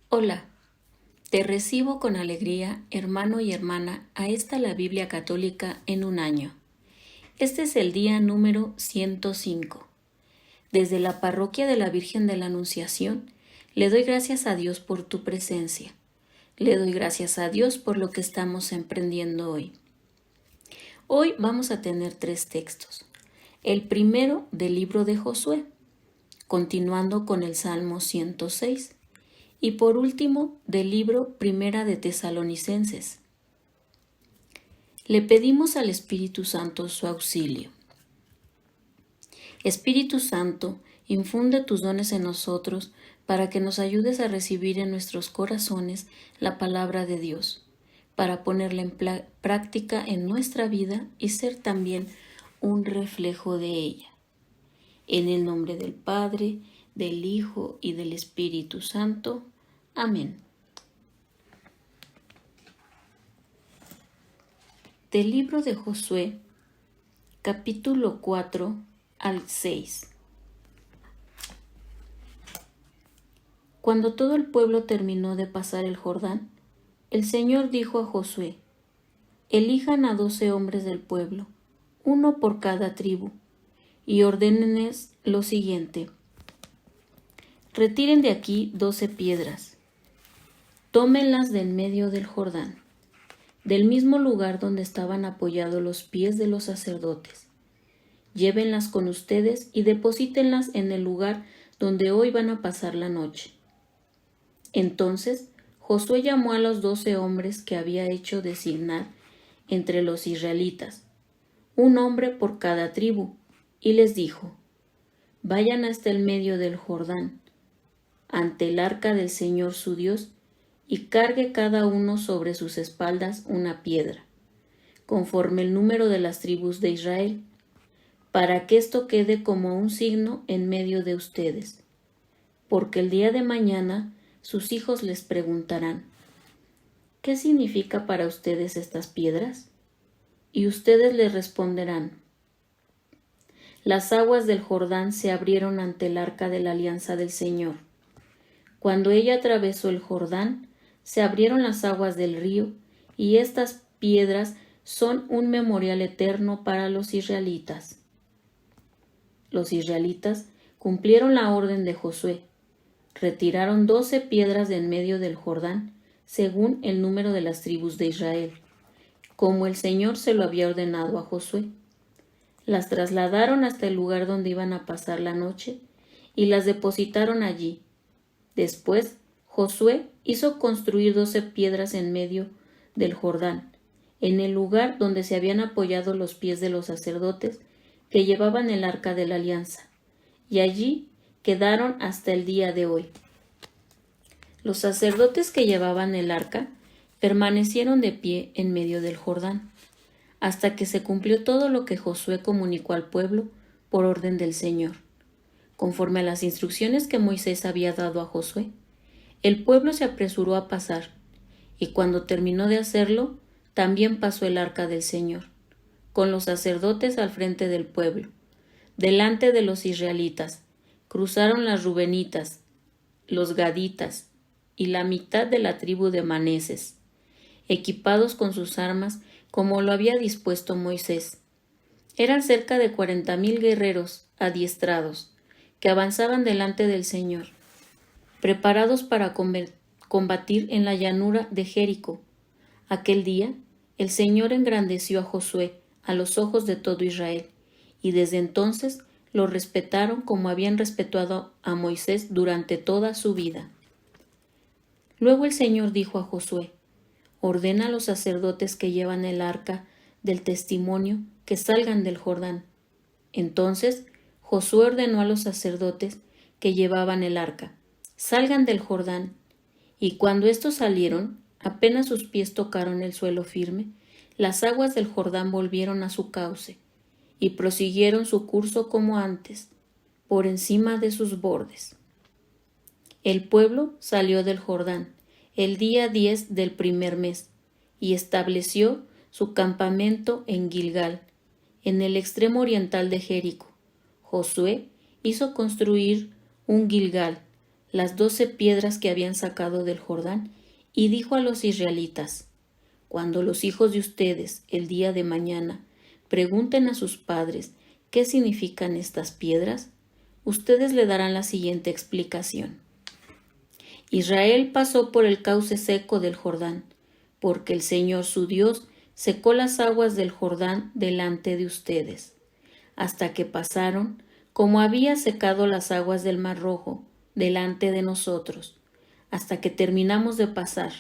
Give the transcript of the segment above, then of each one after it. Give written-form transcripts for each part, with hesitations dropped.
Hola, te recibo con alegría, hermano y hermana, a esta la Biblia Católica en un año. Este es el día número 105. Desde la Parroquia de la Virgen de la Anunciación, le doy gracias a Dios por tu presencia. Le doy gracias a Dios por lo que estamos emprendiendo hoy. Hoy vamos a tener 3 textos. El primero del libro de Josué, continuando con el Salmo 106. Y por último, del libro Primera de Tesalonicenses. Le pedimos al Espíritu Santo su auxilio. Espíritu Santo, infunde tus dones en nosotros para que nos ayudes a recibir en nuestros corazones la palabra de Dios, para ponerla en práctica en nuestra vida y ser también un reflejo de ella. En el nombre del Padre, del Hijo y del Espíritu Santo. Amén. Del libro de Josué, capítulo 4 al 6. Cuando todo el pueblo terminó de pasar el Jordán, el Señor dijo a Josué: elijan a 12 hombres del pueblo, uno por cada tribu, y ordénenles lo siguiente: retiren de aquí 12 piedras, tómenlas del medio del Jordán, del mismo lugar donde estaban apoyados los pies de los sacerdotes. Llévenlas con ustedes y deposítenlas en el lugar donde hoy van a pasar la noche. Entonces Josué llamó a los 12 hombres que había hecho designar entre los israelitas, un hombre por cada tribu, y les dijo: vayan hasta el medio del Jordán, ante el arca del Señor su Dios, y cargue cada uno sobre sus espaldas una piedra, conforme el número de las tribus de Israel, para que esto quede como un signo en medio de ustedes. Porque el día de mañana sus hijos les preguntarán: ¿qué significa para ustedes estas piedras? Y ustedes les responderán: las aguas del Jordán se abrieron ante el arca de la alianza del Señor. Cuando ella atravesó el Jordán, se abrieron las aguas del río, y estas piedras son un memorial eterno para los israelitas. Los israelitas cumplieron la orden de Josué. Retiraron 12 piedras de en medio del Jordán, según el número de las tribus de Israel, como el Señor se lo había ordenado a Josué. Las trasladaron hasta el lugar donde iban a pasar la noche y las depositaron allí. Después, Josué hizo construir 12 piedras en medio del Jordán, en el lugar donde se habían apoyado los pies de los sacerdotes que llevaban el arca de la alianza, y allí quedaron hasta el día de hoy. Los sacerdotes que llevaban el arca permanecieron de pie en medio del Jordán, hasta que se cumplió todo lo que Josué comunicó al pueblo por orden del Señor, conforme a las instrucciones que Moisés había dado a Josué. El pueblo se apresuró a pasar, y cuando terminó de hacerlo, también pasó el arca del Señor, con los sacerdotes al frente del pueblo. Delante de los israelitas, cruzaron las rubenitas, los gaditas y la mitad de la tribu de Manases, equipados con sus armas como lo había dispuesto Moisés. Eran cerca de 40,000 guerreros adiestrados, que avanzaban delante del Señor, preparados para combatir en la llanura de Jericó. Aquel día, el Señor engrandeció a Josué a los ojos de todo Israel, y desde entonces lo respetaron como habían respetado a Moisés durante toda su vida. Luego el Señor dijo a Josué: ordena a los sacerdotes que llevan el arca del testimonio que salgan del Jordán. Entonces Josué ordenó a los sacerdotes que llevaban el arca: salgan del Jordán. Y cuando estos salieron, apenas sus pies tocaron el suelo firme, las aguas del Jordán volvieron a su cauce y prosiguieron su curso como antes, por encima de sus bordes. El pueblo salió del Jordán el día 10 del primer mes y estableció su campamento en Gilgal, en el extremo oriental de Jericó. Josué hizo construir un Gilgal las 12 piedras que habían sacado del Jordán, y dijo a los israelitas: Cuando los hijos de ustedes, el día de mañana, pregunten a sus padres qué significan estas piedras, ustedes le darán la siguiente explicación. Israel pasó por el cauce seco del Jordán, porque el Señor su Dios secó las aguas del Jordán delante de ustedes, hasta que pasaron, como había secado las aguas del Mar Rojo delante de nosotros, hasta que terminamos de pasar.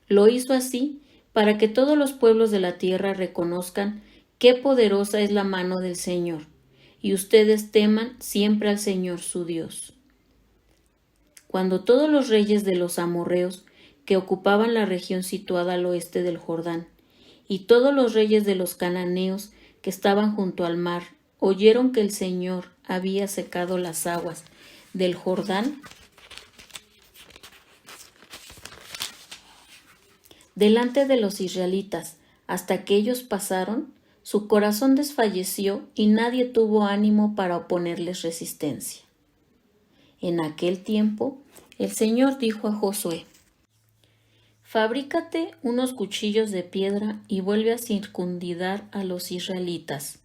Lo hizo así para que todos los pueblos de la tierra reconozcan qué poderosa es la mano del Señor, y ustedes teman siempre al Señor su Dios. Cuando todos los reyes de los amorreos que ocupaban la región situada al oeste del Jordán, y todos los reyes de los cananeos que estaban junto al mar, oyeron que el Señor había secado las aguas del Jordán delante de los israelitas, hasta que ellos pasaron, su corazón desfalleció y nadie tuvo ánimo para oponerles resistencia. En aquel tiempo, el Señor dijo a Josué: Fabrícate unos cuchillos de piedra y vuelve a circuncidar a los israelitas.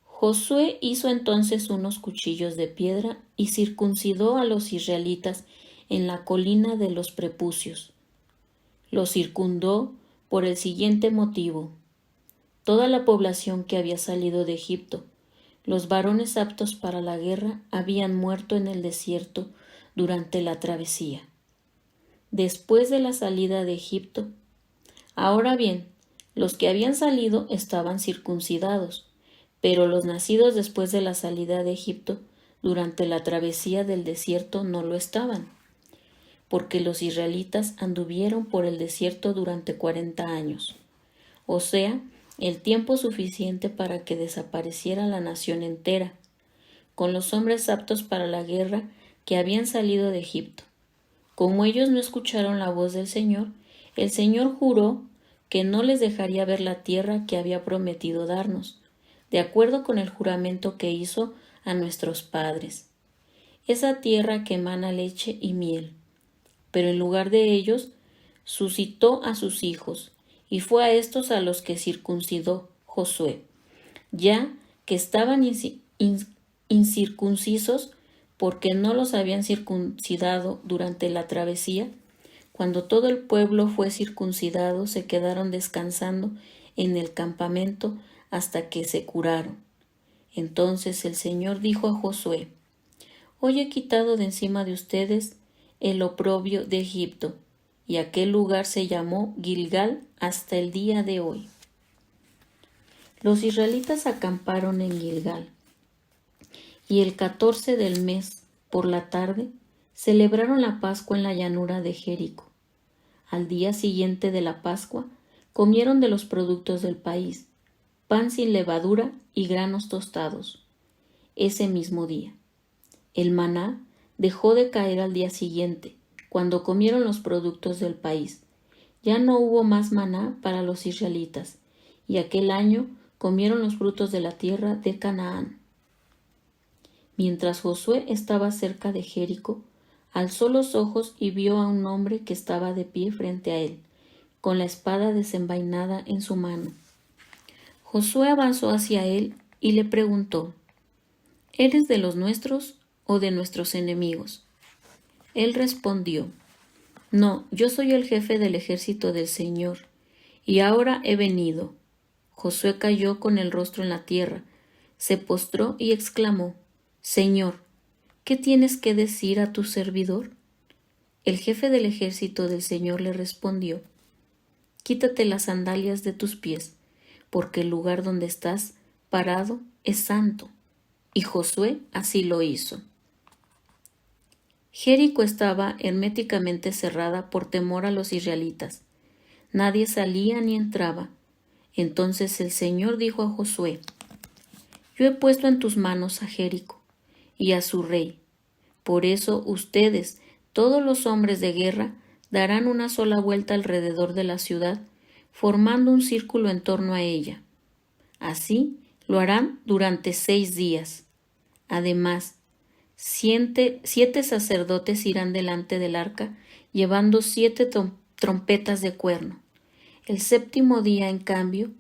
Josué hizo entonces unos cuchillos de piedra y circuncidó a los israelitas en la colina de los prepucios. Los circundó por el siguiente motivo: toda la población que había salido de Egipto, los varones aptos para la guerra, habían muerto en el desierto durante la travesía, después de la salida de Egipto. Ahora bien, los que habían salido estaban circuncidados, pero los nacidos después de la salida de Egipto durante la travesía del desierto no lo estaban, porque los israelitas anduvieron por el desierto durante 40 años, o sea, el tiempo suficiente para que desapareciera la nación entera, con los hombres aptos para la guerra que habían salido de Egipto. Como ellos no escucharon la voz del Señor, el Señor juró que no les dejaría ver la tierra que había prometido darnos, de acuerdo con el juramento que hizo a nuestros padres, esa tierra que emana leche y miel. Pero en lugar de ellos, suscitó a sus hijos, y fue a estos a los que circuncidó Josué, ya que estaban incircuncisos porque no los habían circuncidado durante la travesía. Cuando todo el pueblo fue circuncidado, se quedaron descansando en el campamento hasta que se curaron. Entonces el Señor dijo a Josué: Hoy he quitado de encima de ustedes el oprobio de Egipto, y aquel lugar se llamó Gilgal hasta el día de hoy. Los israelitas acamparon en Gilgal, y el 14 del mes, por la tarde, celebraron la Pascua en la llanura de Jericó. Al día siguiente de la Pascua, comieron de los productos del país, pan sin levadura y granos tostados. Ese mismo día, el maná dejó de caer al día siguiente, cuando comieron los productos del país. Ya no hubo más maná para los israelitas, y aquel año comieron los frutos de la tierra de Canaán. Mientras Josué estaba cerca de Jericó, alzó los ojos y vio a un hombre que estaba de pie frente a él, con la espada desenvainada en su mano. Josué avanzó hacia él y le preguntó: ¿Eres de los nuestros o de nuestros enemigos? Él respondió: No, yo soy el jefe del ejército del Señor, y ahora he venido. Josué cayó con el rostro en la tierra, se postró y exclamó: Señor, ¿qué tienes que decir a tu servidor? El jefe del ejército del Señor le respondió: Quítate las sandalias de tus pies, porque el lugar donde estás parado es santo. Y Josué así lo hizo. Jericó estaba herméticamente cerrada por temor a los israelitas. Nadie salía ni entraba. Entonces el Señor dijo a Josué: Yo he puesto en tus manos a Jericó y a su rey. Por eso ustedes, todos los hombres de guerra, darán una sola vuelta alrededor de la ciudad, formando un círculo en torno a ella. Así lo harán durante 6 días. Además, Siete sacerdotes irán delante del arca, llevando 7 trompetas de cuerno. El séptimo día, en cambio,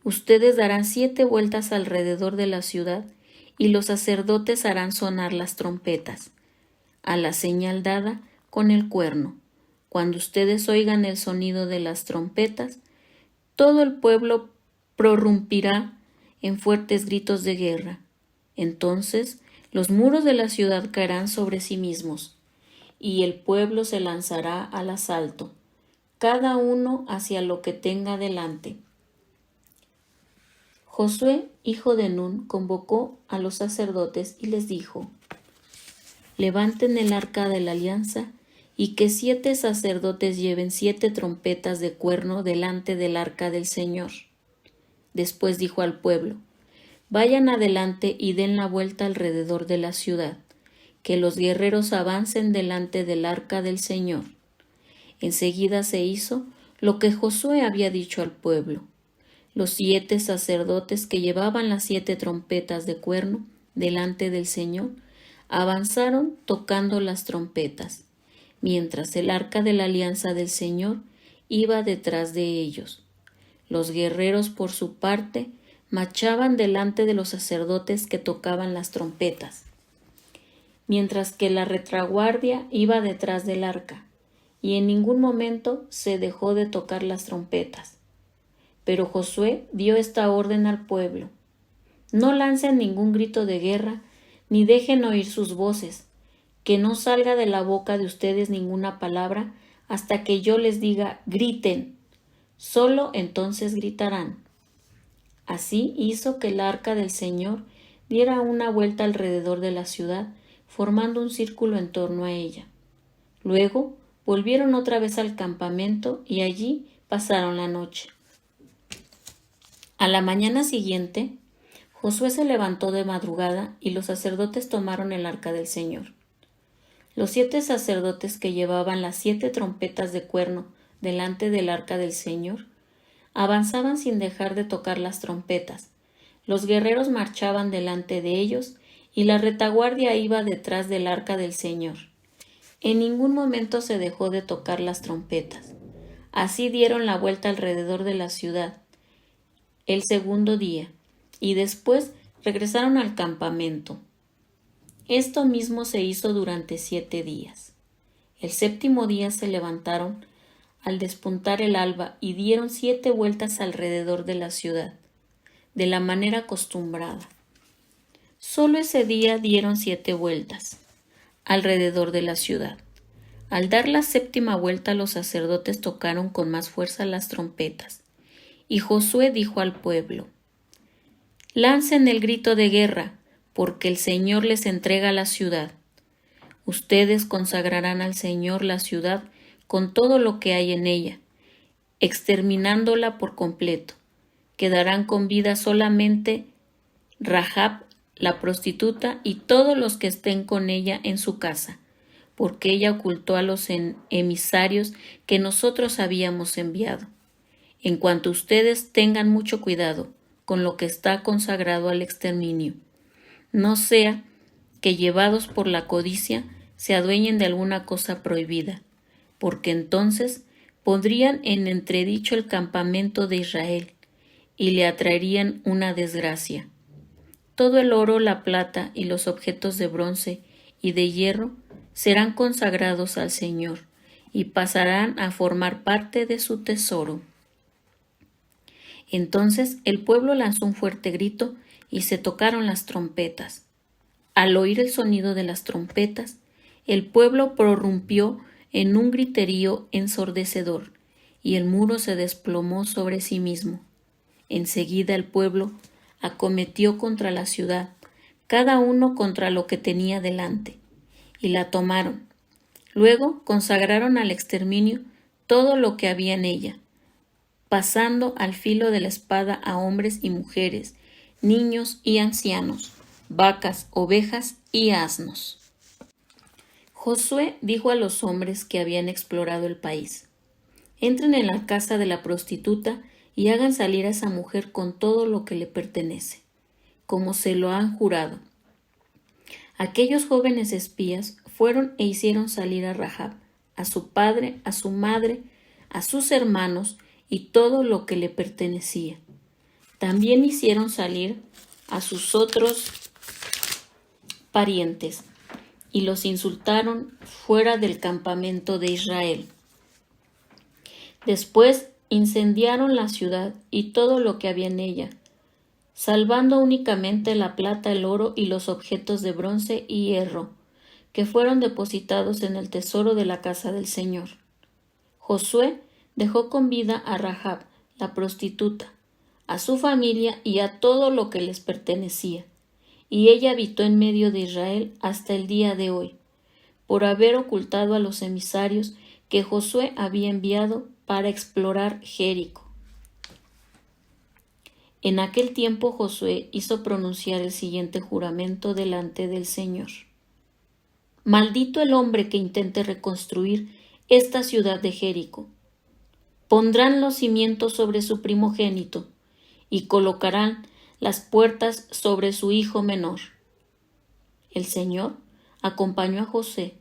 ustedes darán 7 vueltas alrededor de la ciudad, y los sacerdotes harán sonar las trompetas, a la señal dada con el cuerno. Cuando ustedes oigan el sonido de las trompetas, todo el pueblo prorrumpirá en fuertes gritos de guerra. Entonces los muros de la ciudad caerán sobre sí mismos, y el pueblo se lanzará al asalto, cada uno hacia lo que tenga delante. Josué, hijo de Nun, convocó a los sacerdotes y les dijo: levanten el arca de la alianza, y que 7 sacerdotes lleven 7 trompetas de cuerno delante del arca del Señor. Después dijo al pueblo: vayan adelante y den la vuelta alrededor de la ciudad, que los guerreros avancen delante del arca del Señor. Enseguida se hizo lo que Josué había dicho al pueblo. Los 7 sacerdotes que llevaban las 7 trompetas de cuerno delante del Señor avanzaron tocando las trompetas, mientras el arca de la alianza del Señor iba detrás de ellos. Los guerreros, por su parte, marchaban delante de los sacerdotes que tocaban las trompetas, mientras que la retaguardia iba detrás del arca, y en ningún momento se dejó de tocar las trompetas. Pero Josué dio esta orden al pueblo: no lancen ningún grito de guerra, ni dejen oír sus voces, que no salga de la boca de ustedes ninguna palabra hasta que yo les diga griten. Solo entonces gritarán. Así hizo que el arca del Señor diera una vuelta alrededor de la ciudad, formando un círculo en torno a ella. Luego volvieron otra vez al campamento y allí pasaron la noche. A la mañana siguiente, Josué se levantó de madrugada y los sacerdotes tomaron el arca del Señor. Los 7 sacerdotes que llevaban las 7 trompetas de cuerno delante del arca del Señor avanzaban sin dejar de tocar las trompetas. Los guerreros marchaban delante de ellos y la retaguardia iba detrás del arca del Señor. En ningún momento se dejó de tocar las trompetas. Así dieron la vuelta alrededor de la ciudad el segundo día, y después regresaron al campamento. Esto mismo se hizo durante 7 días. El séptimo día se levantaron al despuntar el alba y dieron 7 vueltas alrededor de la ciudad, de la manera acostumbrada. Solo ese día dieron 7 vueltas alrededor de la ciudad. Al dar la 7ª vuelta, los sacerdotes tocaron con más fuerza las trompetas. Y Josué dijo al pueblo: lancen el grito de guerra, porque el Señor les entrega la ciudad. Ustedes consagrarán al Señor la ciudad con todo lo que hay en ella, exterminándola por completo. Quedarán con vida solamente Rahab, la prostituta, y todos los que estén con ella en su casa, porque ella ocultó a los emisarios que nosotros habíamos enviado. En cuanto ustedes tengan mucho cuidado con lo que está consagrado al exterminio, no sea que llevados por la codicia se adueñen de alguna cosa prohibida, porque entonces pondrían en entredicho el campamento de Israel y le atraerían una desgracia. Todo el oro, la plata y los objetos de bronce y de hierro serán consagrados al Señor y pasarán a formar parte de su tesoro. Entonces el pueblo lanzó un fuerte grito y se tocaron las trompetas. Al oír el sonido de las trompetas, el pueblo prorrumpió en un griterío ensordecedor y el muro se desplomó sobre sí mismo. Enseguida el pueblo acometió contra la ciudad, cada uno contra lo que tenía delante, y la tomaron. Luego consagraron al exterminio todo lo que había en ella, pasando al filo de la espada a hombres y mujeres, niños y ancianos, vacas, ovejas y asnos. Josué dijo a los hombres que habían explorado el país: entren en la casa de la prostituta y hagan salir a esa mujer con todo lo que le pertenece, como se lo han jurado. Aquellos jóvenes espías fueron e hicieron salir a Rahab, a su padre, a su madre, a sus hermanos y todo lo que le pertenecía. También hicieron salir a sus otros parientes y los insultaron fuera del campamento de Israel. Después incendiaron la ciudad y todo lo que había en ella, salvando únicamente la plata, el oro y los objetos de bronce y hierro, que fueron depositados en el tesoro de la casa del Señor. Josué dejó con vida a Rahab, la prostituta, a su familia y a todo lo que les pertenecía, y ella habitó en medio de Israel hasta el día de hoy, por haber ocultado a los emisarios que Josué había enviado para explorar Jericó. En aquel tiempo Josué hizo pronunciar el siguiente juramento delante del Señor. Maldito el hombre que intente reconstruir esta ciudad de Jericó. Pondrán los cimientos sobre su primogénito y colocarán las puertas sobre su hijo menor. El Señor acompañó a Josué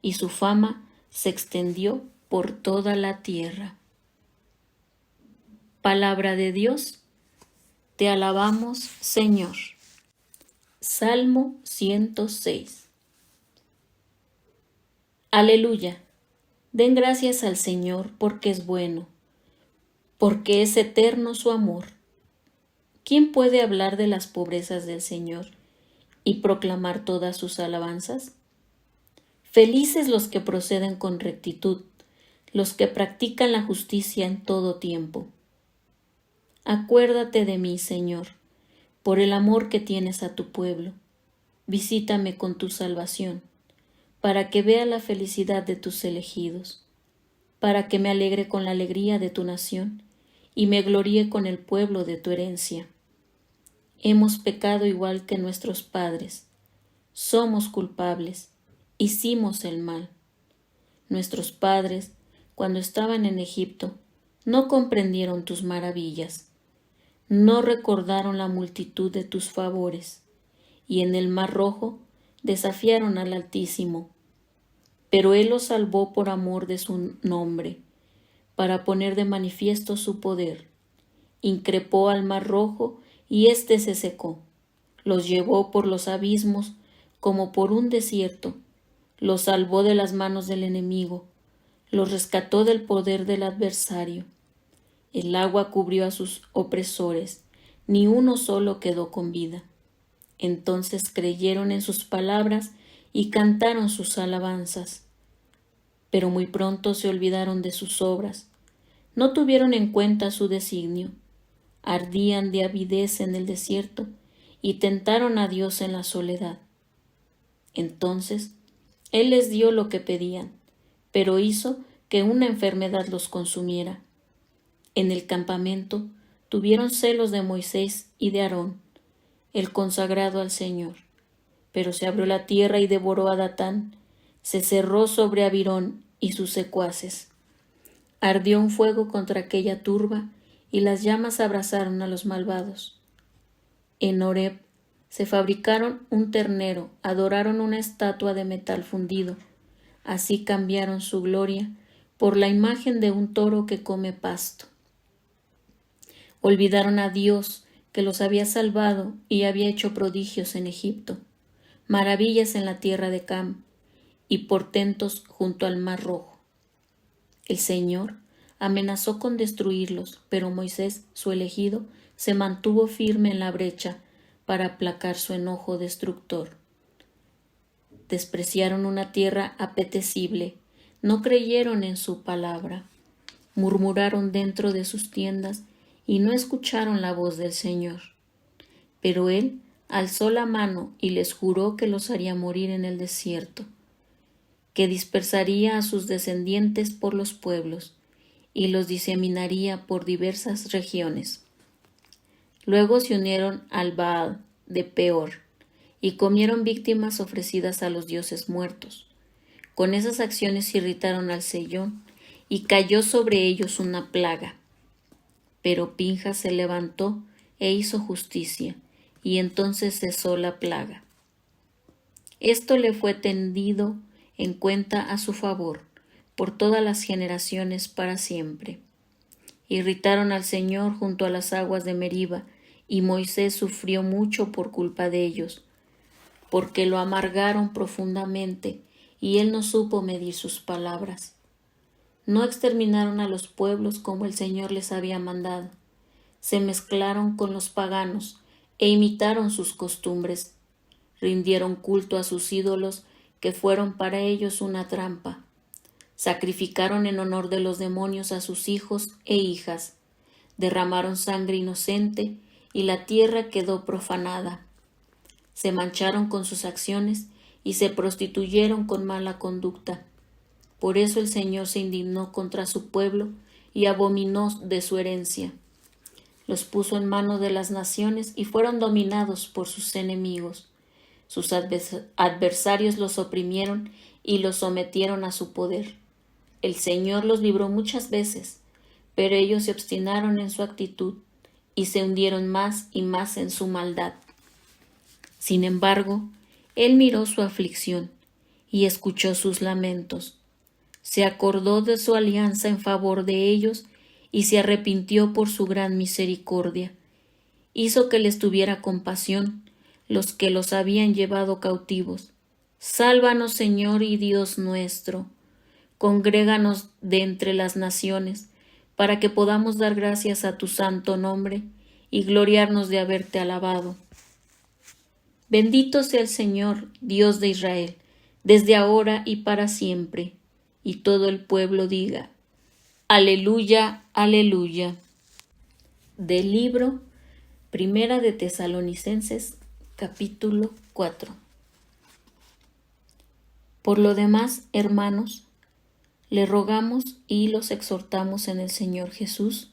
y su fama se extendió por toda la tierra. Palabra de Dios, te alabamos, Señor. Salmo 106. Aleluya. Den gracias al Señor porque es bueno, porque es eterno su amor. ¿Quién puede hablar de las pobrezas del Señor y proclamar todas sus alabanzas? Felices los que proceden con rectitud, los que practican la justicia en todo tiempo. Acuérdate de mí, Señor, por el amor que tienes a tu pueblo. Visítame con tu salvación, para que vea la felicidad de tus elegidos, para que me alegre con la alegría de tu nación y me gloríe con el pueblo de tu herencia. Hemos pecado igual que nuestros padres, somos culpables, hicimos el mal. Nuestros padres, cuando estaban en Egipto, no comprendieron tus maravillas, no recordaron la multitud de tus favores, y en el Mar Rojo desafiaron al Altísimo. Pero Él los salvó por amor de su nombre, para poner de manifiesto su poder. Increpó al Mar Rojo y éste se secó. Los llevó por los abismos como por un desierto. Los salvó de las manos del enemigo. Los rescató del poder del adversario. El agua cubrió a sus opresores. Ni uno solo quedó con vida. Entonces creyeron en sus palabras y cantaron sus alabanzas. Pero muy pronto se olvidaron de sus obras. No tuvieron en cuenta su designio. Ardían de avidez en el desierto y tentaron a Dios en la soledad. Entonces Él les dio lo que pedían, pero hizo que una enfermedad los consumiera. En el campamento tuvieron celos de Moisés y de Aarón, el consagrado al Señor. Pero se abrió la tierra y devoró a Datán, se cerró sobre Abirón y sus secuaces. Ardió un fuego contra aquella turba y las llamas abrazaron a los malvados. En Horeb se fabricaron un ternero, adoraron una estatua de metal fundido. Así cambiaron su gloria por la imagen de un toro que come pasto. Olvidaron a Dios, que los había salvado y había hecho prodigios en Egipto, maravillas en la tierra de Cam y portentos junto al Mar Rojo. El Señor amenazó con destruirlos, pero Moisés, su elegido, se mantuvo firme en la brecha para aplacar su enojo destructor. Despreciaron una tierra apetecible, no creyeron en su palabra, murmuraron dentro de sus tiendas y no escucharon la voz del Señor. Pero Él alzó la mano y les juró que los haría morir en el desierto, que dispersaría a sus descendientes por los pueblos y los diseminaría por diversas regiones. Luego se unieron al Baal de Peor y comieron víctimas ofrecidas a los dioses muertos. Con esas acciones irritaron al Seyón y cayó sobre ellos una plaga. Pero Pinjas se levantó e hizo justicia, y entonces cesó la plaga. Esto le fue tendido en cuenta a su favor por todas las generaciones para siempre. Irritaron al Señor junto a las aguas de Meriba, y Moisés sufrió mucho por culpa de ellos, porque lo amargaron profundamente, y él no supo medir sus palabras. No exterminaron a los pueblos como el Señor les había mandado. Se mezclaron con los paganos e imitaron sus costumbres. Rindieron culto a sus ídolos, que fueron para ellos una trampa. Sacrificaron en honor de los demonios a sus hijos e hijas. Derramaron sangre inocente y la tierra quedó profanada. Se mancharon con sus acciones y se prostituyeron con mala conducta. Por eso el Señor se indignó contra su pueblo y abominó de su herencia. Los puso en mano de las naciones y fueron dominados por sus enemigos. Sus adversarios los oprimieron y los sometieron a su poder. El Señor los libró muchas veces, pero ellos se obstinaron en su actitud y se hundieron más y más en su maldad. Sin embargo, Él miró su aflicción y escuchó sus lamentos. Se acordó de su alianza en favor de ellos y se arrepintió por su gran misericordia. Hizo que les tuviera compasión los que los habían llevado cautivos. Sálvanos, Señor y Dios nuestro. Congréganos de entre las naciones, para que podamos dar gracias a tu santo nombre y gloriarnos de haberte alabado. Bendito sea el Señor, Dios de Israel, desde ahora y para siempre. Y todo el pueblo diga: Aleluya, aleluya. Del libro Primera de Tesalonicenses, capítulo 4. Por lo demás, hermanos, le rogamos y los exhortamos en el Señor Jesús,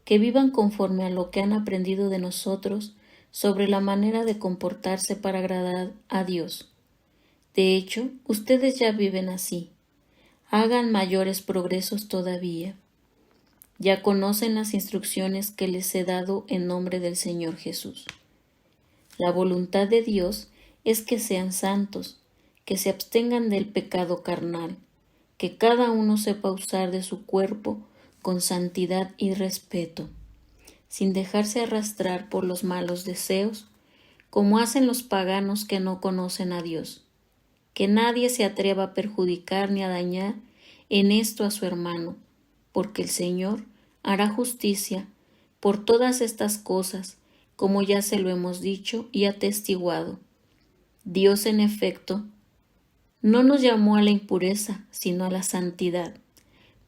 que vivan conforme a lo que han aprendido de nosotros sobre la manera de comportarse para agradar a Dios. De hecho, ustedes ya viven así. Hagan mayores progresos todavía. Ya conocen las instrucciones que les he dado en nombre del Señor Jesús. La voluntad de Dios es que sean santos, que se abstengan del pecado carnal, que cada uno sepa usar de su cuerpo con santidad y respeto, sin dejarse arrastrar por los malos deseos, como hacen los paganos que no conocen a Dios. Que nadie se atreva a perjudicar ni a dañar en esto a su hermano, porque el Señor hará justicia por todas estas cosas, como ya se lo hemos dicho y atestiguado. Dios, en efecto, no nos llamó a la impureza, sino a la santidad.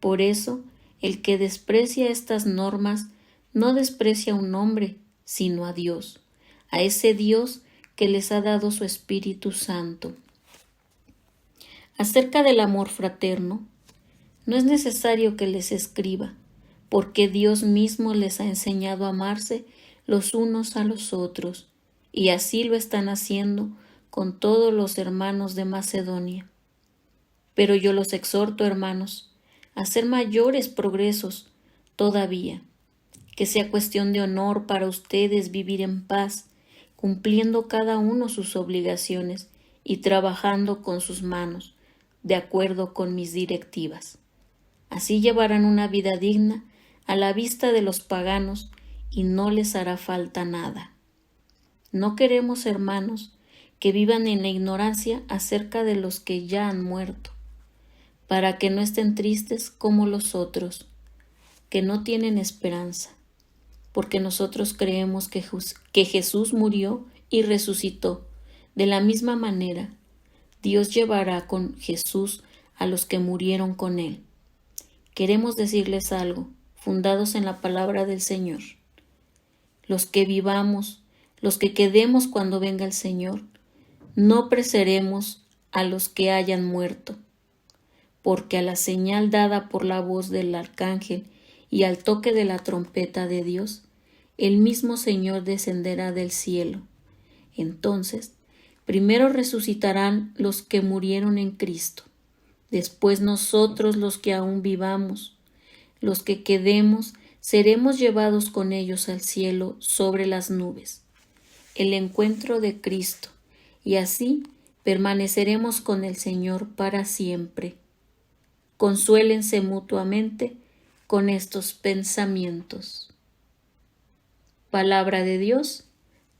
Por eso, el que desprecia estas normas no desprecia a un hombre, sino a Dios, a ese Dios que les ha dado su Espíritu Santo. Acerca del amor fraterno, no es necesario que les escriba, porque Dios mismo les ha enseñado a amarse los unos a los otros, y así lo están haciendo con todos los hermanos de Macedonia. Pero yo los exhorto, hermanos, a hacer mayores progresos todavía, que sea cuestión de honor para ustedes vivir en paz, cumpliendo cada uno sus obligaciones y trabajando con sus manos, de acuerdo con mis directivas. Así llevarán una vida digna a la vista de los paganos y no les hará falta nada. No queremos, hermanos, que vivan en la ignorancia acerca de los que ya han muerto, para que no estén tristes como los otros, que no tienen esperanza, porque nosotros creemos que Jesús murió y resucitó. De la misma manera, Dios llevará con Jesús a los que murieron con él. Queremos decirles algo, fundados en la palabra del Señor. Los que vivamos, los que quedemos cuando venga el Señor, no precederemos a los que hayan muerto, porque a la señal dada por la voz del arcángel y al toque de la trompeta de Dios, el mismo Señor descenderá del cielo. Entonces, primero resucitarán los que murieron en Cristo, después nosotros los que aún vivamos, los que quedemos, seremos llevados con ellos al cielo sobre las nubes, el encuentro de Cristo, y así permaneceremos con el Señor para siempre. Consuélense mutuamente con estos pensamientos. Palabra de Dios,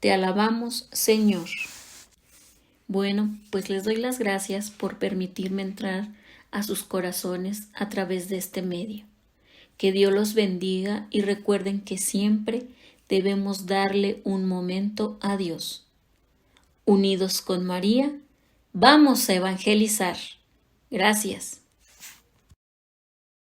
te alabamos, Señor. Bueno, pues les doy las gracias por permitirme entrar a sus corazones a través de este medio. Que Dios los bendiga y recuerden que siempre debemos darle un momento a Dios. Unidos con María, vamos a evangelizar. Gracias.